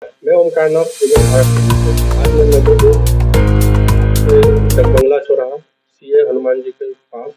मैं ओमकारनाथ सिविल भारत। आज मैं नगर डकबंगला चौराहा सीए हनुमान जी के पास,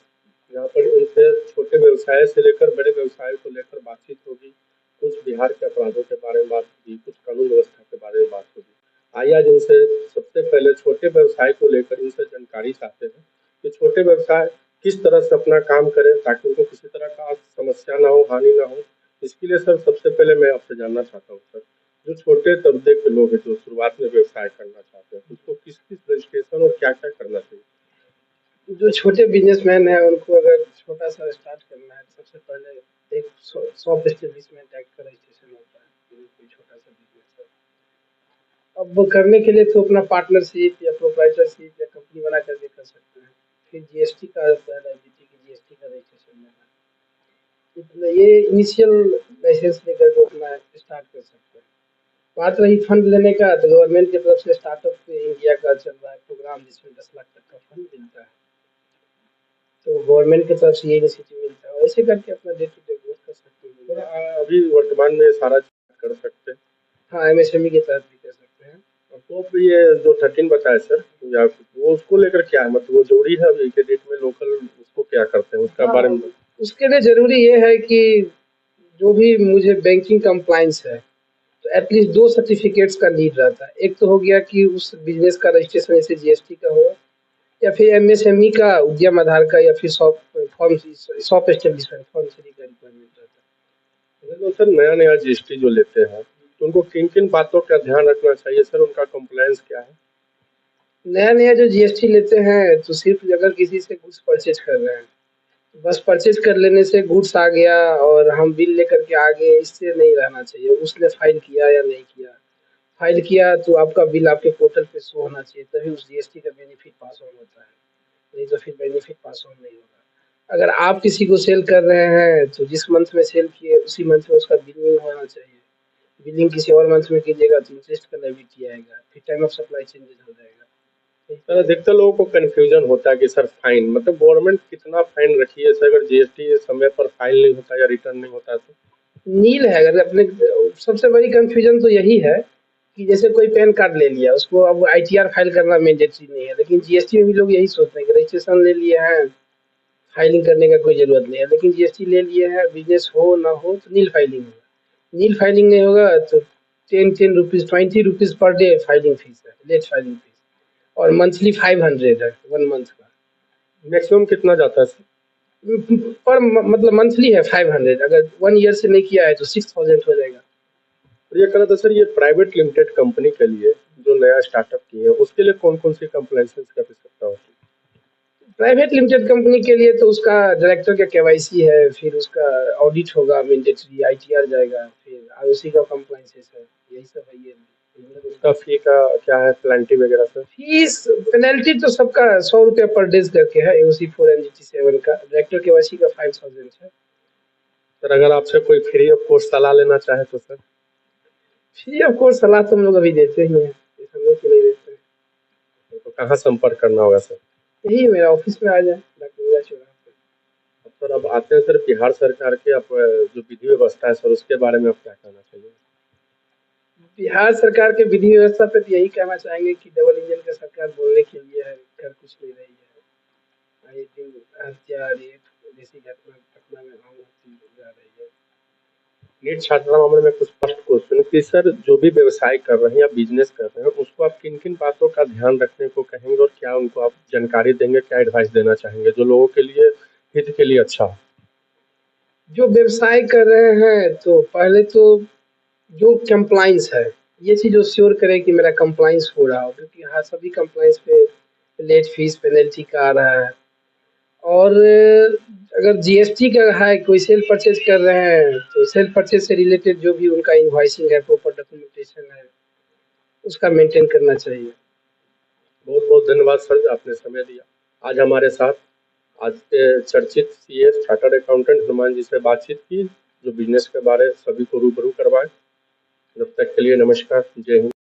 जहाँ पर इनसे छोटे व्यवसाय से लेकर बड़े व्यवसाय को लेकर बातचीत होगी। कुछ बिहार के अपराधों के बारे में बात होगी, कुछ कानून व्यवस्था के बारे में बात होगी। आइए आज इनसे सबसे पहले छोटे व्यवसाय को लेकर इनसे जानकारी चाहते हैं कि छोटे व्यवसाय किस तरह से अपना काम करें ताकि उनको किसी तरह का समस्या ना हो, हानि ना हो। इसके लिए सर सबसे पहले मैं आपसे जानना चाहता हूँ सर, जो छोटे तबके के लोग हैं जो शुरुआत में व्यवसाय करना चाहते हैं, उसको किस किस रजिस्ट्रेशन और क्या क्या करना चाहिए? जो छोटे बिजनेसमैन है उनको अगर छोटा सा स्टार्ट करना है, सबसे पहले एक शॉप एस्टेब्लिशमेंट एक्ट का रजिस्ट्रेशन होता है। कोई छोटा सा बिजनेस है, अब वो करने के लिए तो अपना पार्टनरशिप या प्रोप्राइटरशिप या कंपनी बना करके कर सकते हैं। फिर जीएसटी का आता है, लायबिलिटी की जीएसटी का रजिस्ट्रेशन लेना है। इतना ये इनिशियल लाइसेंस लेकर के अपना स्टार्ट कर सकते हैं। बात रही फंड लेने का, तो गवर्नमेंट की तरफ से स्टार्टअप इंडिया का चल रहा है प्रोग्राम, जिसमें 10 लाख तक का फंड मिलता है। तो गवर्नमेंट की तरफ से ये इनिशिएटिव मिलता है, ऐसे करके अपना डे टू डे ग्रोथ कर सकते हैं। सर अभी वर्तमान में सारा चीज कर सकते हैं। हाँ, एमएसएमई के तहत भी कर सकते हैं। तो अब ये जो 13 बताया सर, या वो उसको लेकर क्या है, मतलब वो जरूरी है अभी के डेट में लोकल, उसको क्या करते हैं उसका बारे में? उसके लिए जरूरी ये है कि जो भी मुझे बैंकिंग कंप्लायंस है, तो एटलीस्ट 2 सर्टिफिकेट्स का नीड रहता है। एक तो हो गया कि उस बिजनेस का रजिस्ट्रेशन जैसे जीएसटी का हो, या फिर एमएसएमई का उद्यम आधार का, या फिर शॉप एस्टेब्लिशमेंट फॉर्म 3 का रिक्वायरमेंट रहता तो सर नया नया जीएसटी जो लेते हैं तो उनको किन किन बातों का ध्यान रखना चाहिए सर, उनका कंप्लायंस क्या है? है। नया नया जो जीएसटी लेते हैं, तो सिर्फ अगर किसी से गुड्स परचेज कर रहे हैं, बस परचेज कर लेने से गुड्स आ गया और हम बिल लेकर के आ गए, इससे नहीं रहना चाहिए। उसने फाइल किया या नहीं किया, फाइल किया तो आपका बिल आपके पोर्टल पे शो होना चाहिए, तभी उस जीएसटी का बेनिफिट पास ऑन होता है, नहीं तो फिर बेनिफिट पास ऑन नहीं होगा। अगर आप किसी को सेल कर रहे हैं, तो जिस मंथ में सेल किए उसी मंथ में उसका बिलिंग होना चाहिए। बिलिंग किसी और मंथ में कीजिएगा तो इंटरेस्ट का लायबिलिटी आएगा, फिर टाइम ऑफ सप्लाई चेंजेस हो जाएगा। सर अधिकतर लोगों को कंफ्यूजन होता है कि सर फाइन, मतलब गवर्नमेंट कितना फाइन रखी है सर अगर जीएसटी समय पर फाइल नहीं होता या रिटर्न नहीं होता तो? नील है, अगर अपने सबसे बड़ी कंफ्यूजन तो यही है कि जैसे कोई पैन कार्ड ले लिया, उसको अब आईटीआर फाइल करना मैंडेटरी नहीं है, लेकिन जीएसटी में भी लोग यही सोचते हैं कि रजिस्ट्रेशन ले लिए हैं, फाइलिंग करने का कोई जरूरत नहीं है। लेकिन जीएसटी ले लिए हैं, बिजनेस हो ना हो तो नील फाइलिंग होगा। नील फाइलिंग नहीं होगा तो 10 rupees 20 rupees per day filing fees है, लेट फाइलिंग फीस, और मंथली 500 है 1 मंथ का। मैक्सिमम कितना जाता है सर? पर मतलब मंथली है 500, अगर 1 ईयर से नहीं किया है तो 6000 हो जाएगा। और ये कह रहा था सर, ये प्राइवेट लिमिटेड कंपनी के लिए जो नया स्टार्टअप की है उसके लिए कौन कौन सी कंप्लायंसेस की आवश्यकता होती है? प्राइवेट लिमिटेड कंपनी के लिए तो उसका डायरेक्टर का केवाईसी है, फिर उसका ऑडिट होगा मैंडेटरी, आईटीआर जाएगा, फिर आईओसी का कंप्लायंसेस है, यही सब है ये। उसका फी का क्या है, पेनल्टी वगैरह सर? फीस पेनल्टी तो सबका 100 रुपया पर डेज करके है, एओसी 4 एनजीटी 7 का। डायरेक्टर केवाईसी का 5000 है। सर अगर आपसे कोई फ्री ऑफ कॉस्ट सलाह लेना चाहे तो सर? फ्री ऑफ कोर्स सलाह तो हम लोग अभी देते ही हैं, ऐसा नहीं कि नहीं देते। तो कहाँ संपर्क करना होगा सर? यही मेरा ऑफिस में आ जाए, डॉक्टर चौराहा पे। सर अब आते हैं सर बिहार सरकार के अब जो विधि व्यवस्था है सर, उसके बारे में आप क्या कहना चाहिए? बिहार सरकार के विधि व्यवस्था पे तो यही कहना चाहेंगे कि डबल इंजन का सरकार बोलने के लिए है, कर कुछ नहीं रही है। आए दिन हत्या, रेप जैसी घटना पटना में आम होती जा रही है। नीट छात्रा मामले में कुछ फर्स्ट क्वेश्चन कि सर जो भी व्यवसाय कर रहे हैं या बिजनेस कर रहे हैं उसको आप किन किन बातों का ध्यान रखने को कहेंगे और क्या उनको आप जानकारी देंगे, क्या एडवाइस देना चाहेंगे जो लोगों के लिए हित के लिए अच्छा हो? जो व्यवसाय कर रहे हैं, तो पहले तो जो कंप्लायंस है, ये चीज़ श्योर करें कि मेरा कंप्लायंस हो रहा हो, क्योंकि हाँ सभी कंप्लायंस पे लेट फीस पेनल्टी का आ रहा है। और अगर जीएसटी का है, कोई सेल परचेज कर रहे हैं, तो सेल परचेज से रिलेटेड जो भी उनका इनवॉइसिंग है, प्रॉपर डॉक्यूमेंटेशन है, उसका मेंटेन करना चाहिए। बहुत बहुत धन्यवाद सर, आपने समय दिया। आज हमारे साथ आज के चर्चित CA chartered accountant Hanuman ji से बातचीत की, जो बिजनेस के बारे सभी को रूबरू करवाए। जब तक के लिए नमस्कार, जय हिंद।